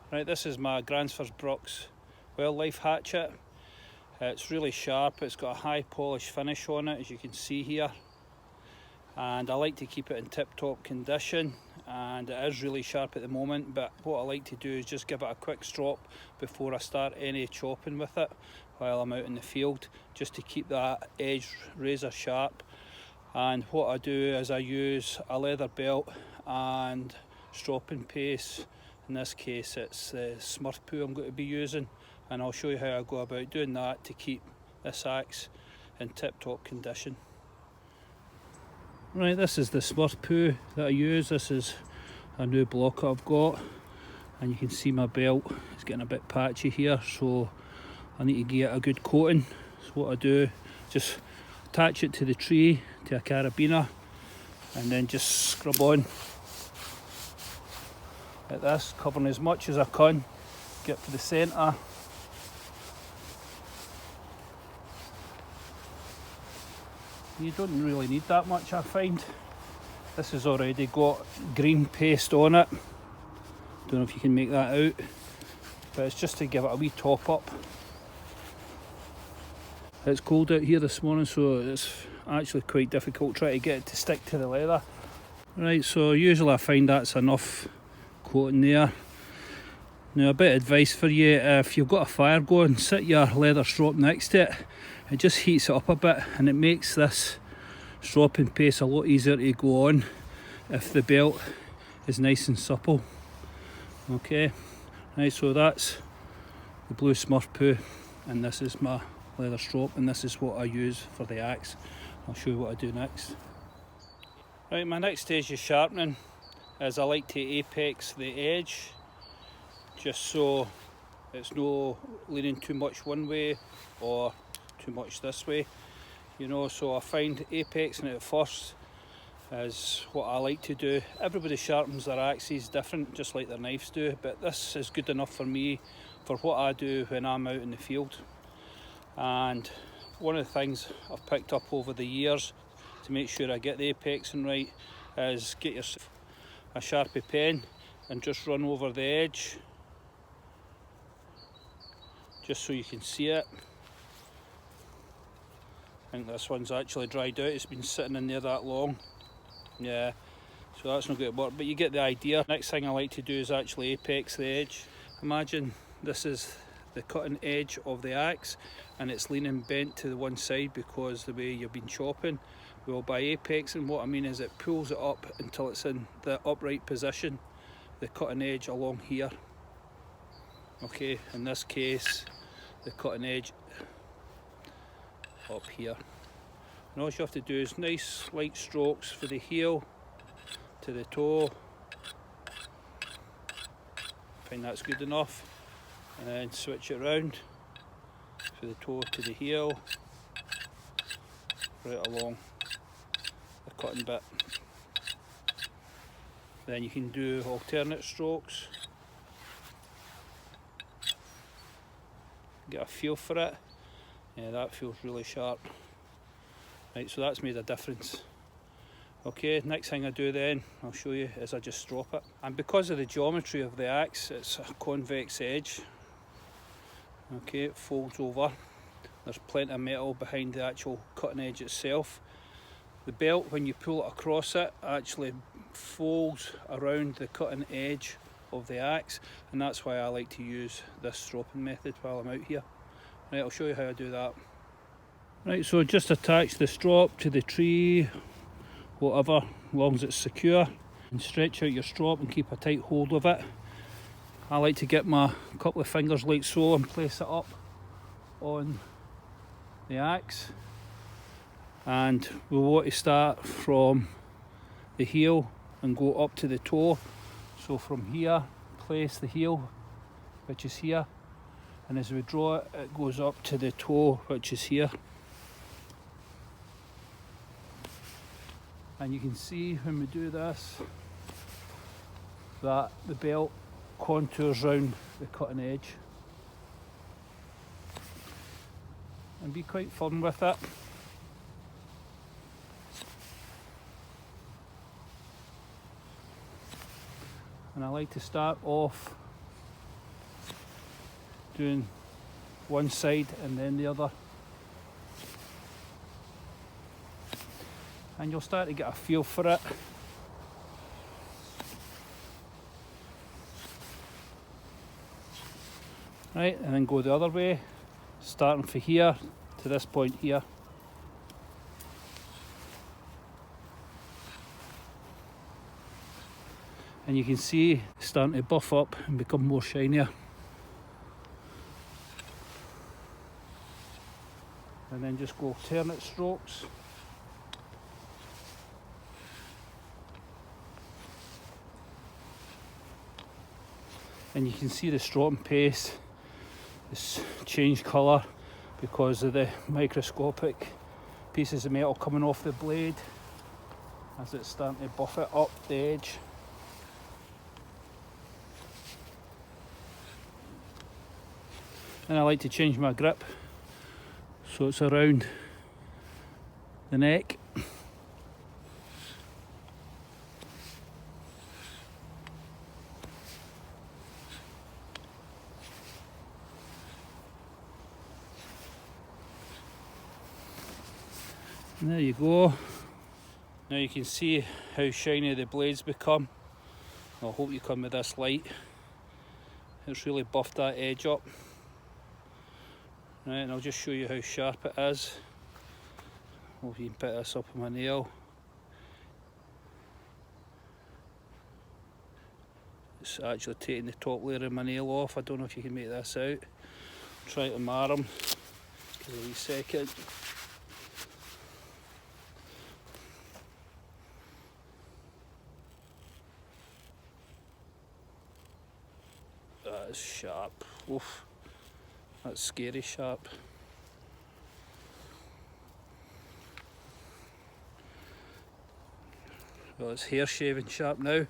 Right, this is my Gransfor Bruks wildlife hatchet. It's really sharp, it's got a high polish finish on it, as you can see here. And I like to keep it in tip-top condition, and it is really sharp at the moment, but what I like to do is just give it a quick strop before I start any chopping with it while I'm out in the field, just to keep that edge razor sharp. And what I do is I use a leather belt and stropping paste. In this case it's the Smurf poo I'm going to be using, and I'll show you how I go about doing that to keep this axe in tip-top condition. Right, this is the Smurf poo that I use. This is a new block I've got, and you can see my belt is getting a bit patchy here, so I need to get a good coating. So what I do, just attach it to the tree, to a carabiner, and then just scrub on like this, covering as much as I can, get to the centre. You don't really need that much, I find. This has already got green paste on it. Don't know if you can make that out, but it's just to give it a wee top up. It's cold out here this morning, so it's actually quite difficult trying to get it to stick to the leather. Right, so usually I find that's enough coating there. Now, a bit of advice for you: if you've got a fire going, sit your leather strop next to it. It just heats it up a bit, and it makes this stropping paste a lot easier to go on if the belt is nice and supple. Okay, right, so that's the blue Smurf poo, and this is my leather strop, and this is what I use for the axe. I'll show you what I do next. Right, my next stage of sharpening is I like to apex the edge, just so it's no leaning too much one way or too much this way, you know. So I find apexing it first is what I like to do. Everybody sharpens their axes different, just like their knives do, but this is good enough for me for what I do when I'm out in the field. And one of the things I've picked up over the years to make sure I get the apexing right is get yourself a Sharpie pen and just run over the edge, just so you can see it. I think this one's actually dried out, it's been sitting in there that long. Yeah, so that's not going to work, but you get the idea. Next thing I like to do is actually apex the edge. Imagine this is the cutting edge of the axe, and it's leaning bent to the one side because the way you've been chopping. Well, by apexing, what I mean is it pulls it up until it's in the upright position, the cutting edge along here. Okay, in this case, the cutting edge up here. And all you have to do is nice light strokes for the heel to the toe. I find that's good enough. And then switch it around for the toe to the heel, right along the cutting bit. Then you can do alternate strokes, get a feel for it. Yeah, that feels really sharp. Right, so that's made a difference. Okay, next thing I do then, I'll show you, is I just strop it. And because of the geometry of the axe, it's a convex edge. Okay, it folds over. There's plenty of metal behind the actual cutting edge itself. The belt, when you pull it across it, actually folds around the cutting edge of the axe, and that's why I like to use this stropping method while I'm out here. Right, I'll show you how I do that. Right, so just attach the strop to the tree, whatever, as long as it's secure, and stretch out your strop and keep a tight hold of it. I like to get my couple of fingers like so and place it up on the axe. And we want to start from the heel and go up to the toe. So from here, place the heel, which is here, and as we draw it, it goes up to the toe, which is here. And you can see when we do this that the belt contours round the cutting edge, and be quite firm with it. And I like to start off doing one side and then the other. And you'll start to get a feel for it. Right, and then go the other way, starting from here to this point here. And you can see it's starting to buff up and become more shinier. And then just go alternate strokes. And you can see the stropping paste has changed colour because of the microscopic pieces of metal coming off the blade as it's starting to buff it up the edge. And I like to change my grip so it's around the neck. And there you go. Now you can see how shiny the blades become. I hope you come with this light. It's really buffed that edge up. Right, and I'll just show you how sharp it is. Hope you can pick this up with my nail. It's actually taking the top layer of my nail off. I don't know if you can make this out. Try to mar them. Give it a wee second. That is sharp. Oof. That's scary sharp. Well, it's hair shaving sharp now.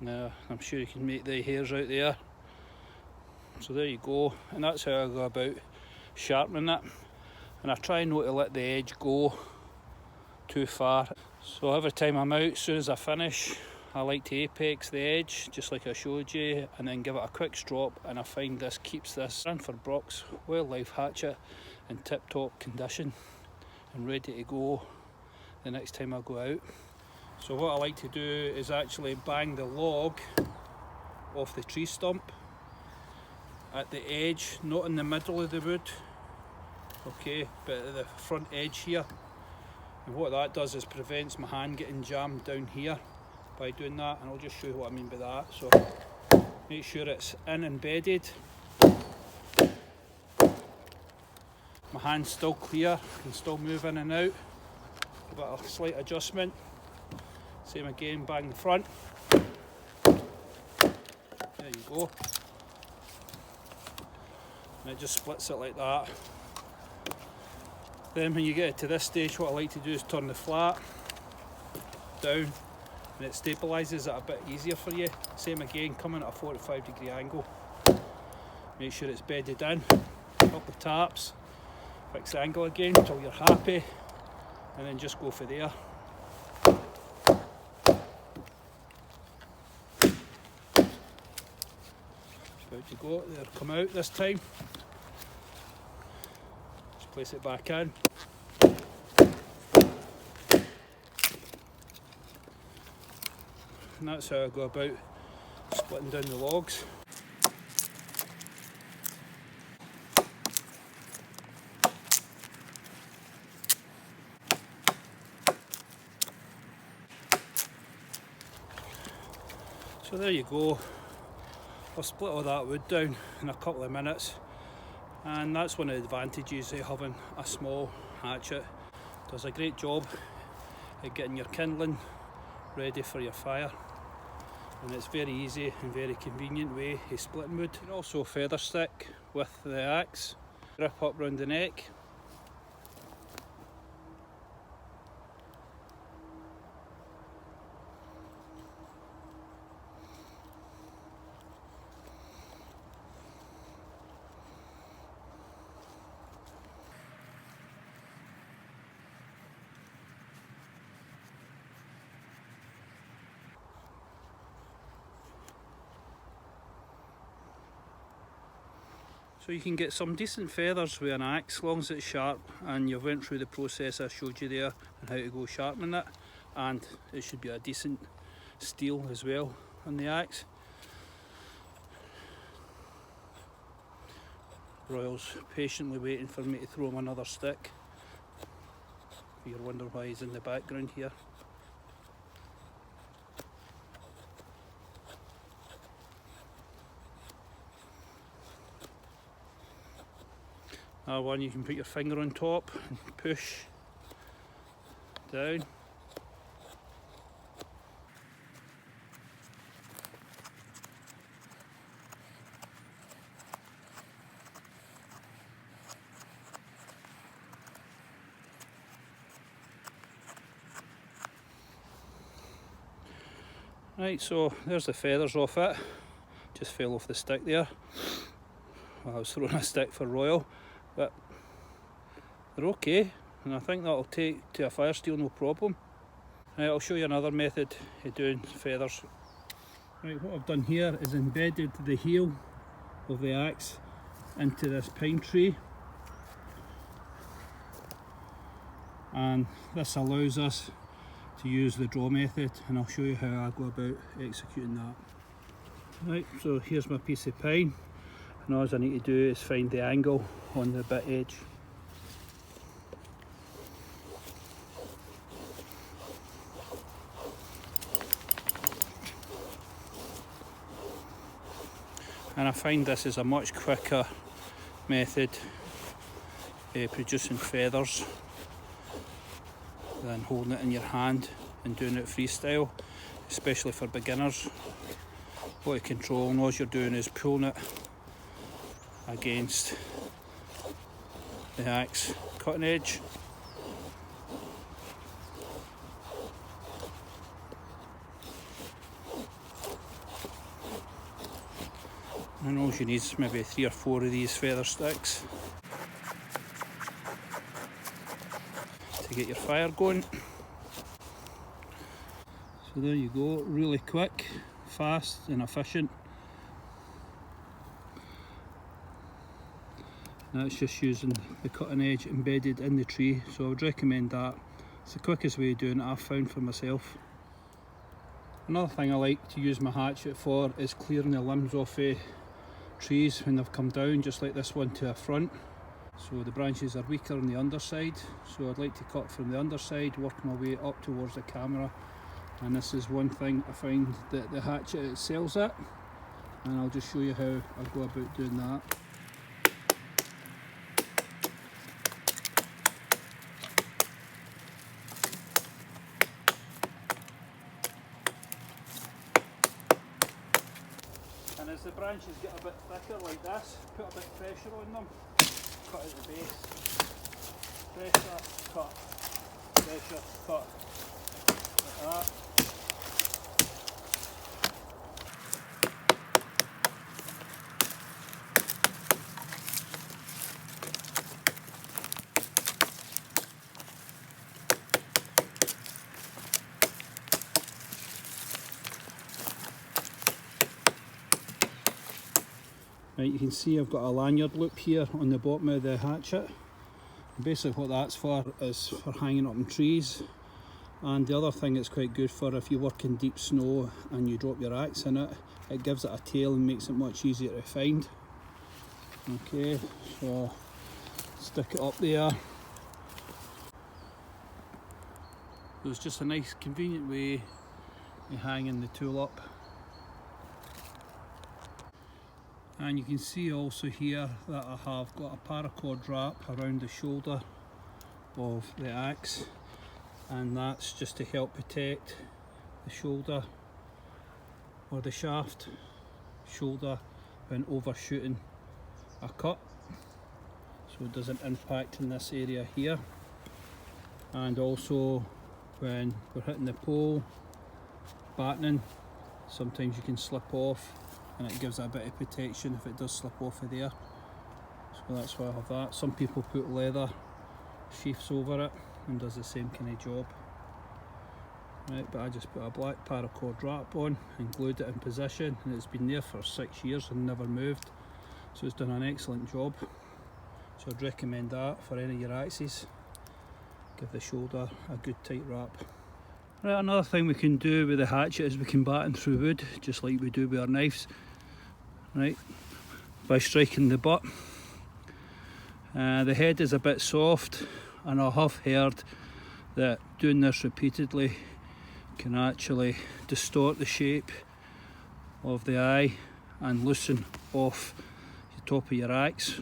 Now, I'm sure you can make the hairs out there. So there you go, and that's how I go about sharpening it. And I try not to let the edge go too far. So every time I'm out, as soon as I finish, I like to apex the edge, just like I showed you, and then give it a quick strop, and I find this keeps this Gransfor Bruks wildlife hatchet in tip-top condition and ready to go the next time I go out. So what I like to do is actually bang the log off the tree stump at the edge, not in the middle of the wood, okay, but at the front edge here. And what that does is prevents my hand getting jammed down here by doing that, and I'll just show you what I mean by that. So make sure it's in embedded. My hand's still clear, I can still move in and out. Give it a slight adjustment. Same again, bang the front. There you go. And it just splits it like that. Then when you get it to this stage, what I like to do is turn the flat down and it stabilises it a bit easier for you. Same again, coming at a 45-degree angle. Make sure it's bedded in. Up the taps. Fix the angle again until you're happy. And then just go for there. About to go, they'll come out this time. Just place it back in. And that's how I go about splitting down the logs. So there you go. I'll split all that wood down in a couple of minutes, and that's one of the advantages of having a small hatchet. It does a great job at getting your kindling ready for your fire, and it's very easy and very convenient way of splitting wood. You can also feather stick with the axe, grip up round the neck, So you can get some decent feathers with an axe, as long as it's sharp and you've went through the process I showed you there and how to go sharpening it, and it should be a decent steel as well on the axe. Royal's patiently waiting for me to throw him another stick. If you're wondering why he's in the background here. That one you can put your finger on top and push down. Right, so there's the feathers off it. Just fell off the stick there. Well, I was throwing a stick for Royal, but they're okay, and I think that'll take to a fire steel no problem. Right, I'll show you another method of doing feathers. Right, what I've done here is embedded the heel of the axe into this pine tree, and this allows us to use the draw method, and I'll show you how I go about executing that. Right, so here's my piece of pine, and all I need to do is find the angle on the bit edge. And I find this is a much quicker method of producing feathers than holding it in your hand and doing it freestyle, especially for beginners. What you control, and all you're doing is pulling it against the axe cutting edge. And all you need is maybe 3 or 4 of these feather sticks to get your fire going. So there you go, really quick, fast and efficient. That's just using the cutting edge embedded in the tree, so I would recommend that. It's the quickest way of doing it I've found for myself. Another thing I like to use my hatchet for is clearing the limbs off trees when they've come down, just like this one, to the front. So the branches are weaker on the underside, so I'd like to cut from the underside, work my way up towards the camera, and this is one thing I find that the hatchet excels at, and I'll just show you how I go about doing that. And as the branches get a bit thicker like this, put a bit of pressure on them, cut at the base, pressure, cut, like that. Right, you can see I've got a lanyard loop here on the bottom of the hatchet. And basically what that's for is for hanging up in trees. And the other thing it's quite good for, if you work in deep snow and you drop your axe in it, it gives it a tail and makes it much easier to find. Okay, so stick it up there. So it's just a nice convenient way of hanging the tool up. And you can see also here that I have got a paracord wrap around the shoulder of the axe, and that's just to help protect the shoulder or the shaft shoulder when overshooting a cut, so it doesn't impact in this area here. And also when we're hitting the pole, battening, sometimes you can slip off, and it gives a bit of protection if it does slip off of there. So that's why I have that. Some people put leather sheaths over it and does the same kind of job. Right, but I just put a black paracord wrap on and glued it in position, and it's been there for 6 years and never moved. So it's done an excellent job. So I'd recommend that for any of your axes. Give the shoulder a good tight wrap. Right, another thing we can do with the hatchet is we can batten through wood, just like we do with our knives. Right, by striking the butt. The head is a bit soft, and I have heard that doing this repeatedly can actually distort the shape of the eye and loosen off the top of your axe.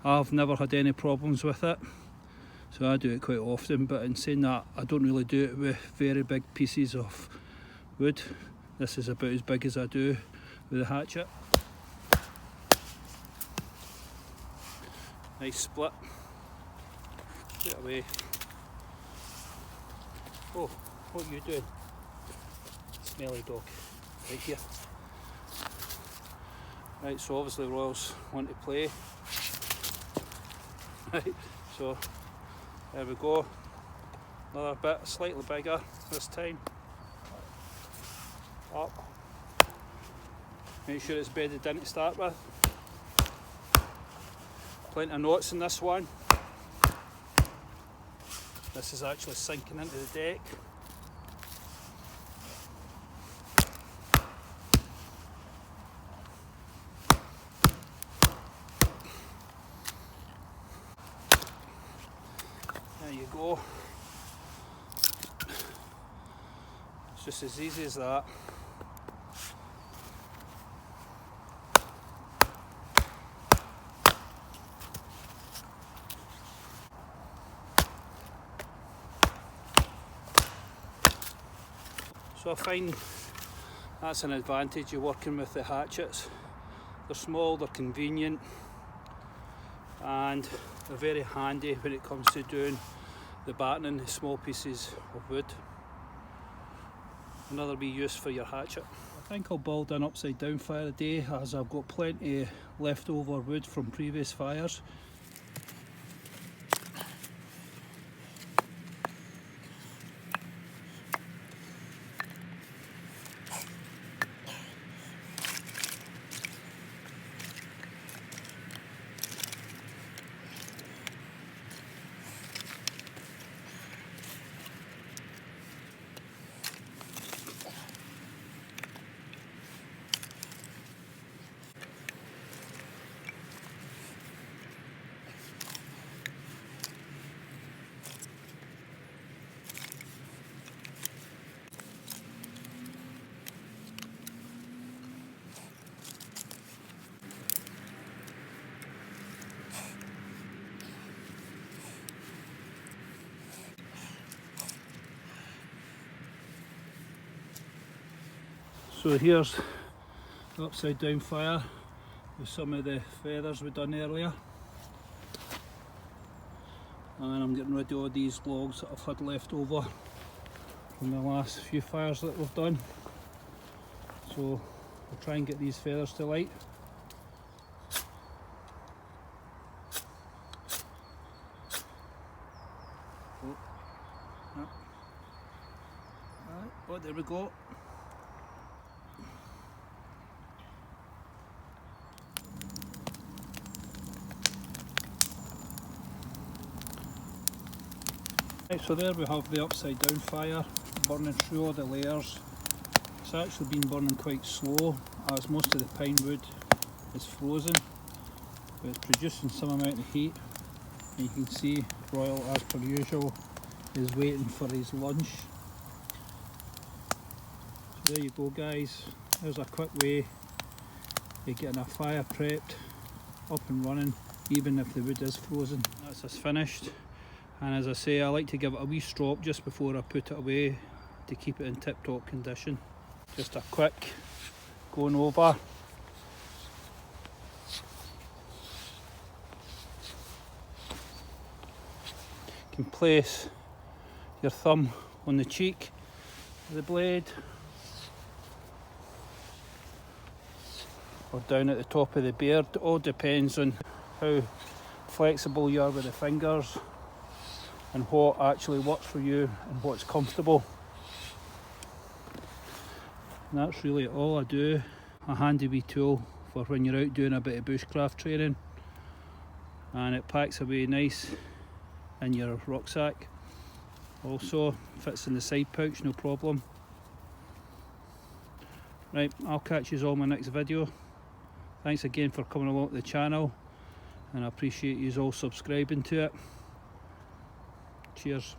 I've never had any problems with it, so I do it quite often, but in saying that, I don't really do it with very big pieces of wood. This is about as big as I do with the hatchet. Nice split. Get away. Oh, what are you doing? Smelly dog. Right here. Right, so obviously Royals want to play. Right, so there we go. Another bit, slightly bigger this time. Up. Make sure it's bedded in to start with. Plenty of knots in this one. This is actually sinking into the deck. There you go. It's just as easy as that. So I find that's an advantage of working with the hatchets. They're small, they're convenient, and they're very handy when it comes to doing the battening the small pieces of wood. Another wee use for your hatchet. I think I'll build an upside down fire today, as I've got plenty of leftover wood from previous fires. So here's the upside down fire with some of the feathers we done earlier, and I'm getting rid of all these logs that I've had left over from the last few fires that we've done. So we'll try and get these feathers to light. Oh, there we go. Right, so there we have the upside down fire burning through all the layers. It's actually been burning quite slow, as most of the pine wood is frozen, but it's producing some amount of heat. And you can see Royal, as per usual, is waiting for his lunch. So there you go guys, there's a quick way of getting a fire prepped, up and running, even if the wood is frozen. That's us finished, and as I say, I like to give it a wee strop just before I put it away to keep it in tip-top condition. Just a quick going over. You can place your thumb on the cheek of the blade, or down at the top of the beard. It all depends on how flexible you are with the fingers and what actually works for you and what's comfortable. And that's really all I do. A handy wee tool for when you're out doing a bit of bushcraft training, and it packs away nice in your rucksack. Also fits in the side pouch, no problem. Right, I'll catch you all in my next video. Thanks again for coming along to the channel, and I appreciate you all subscribing to it. Cheers.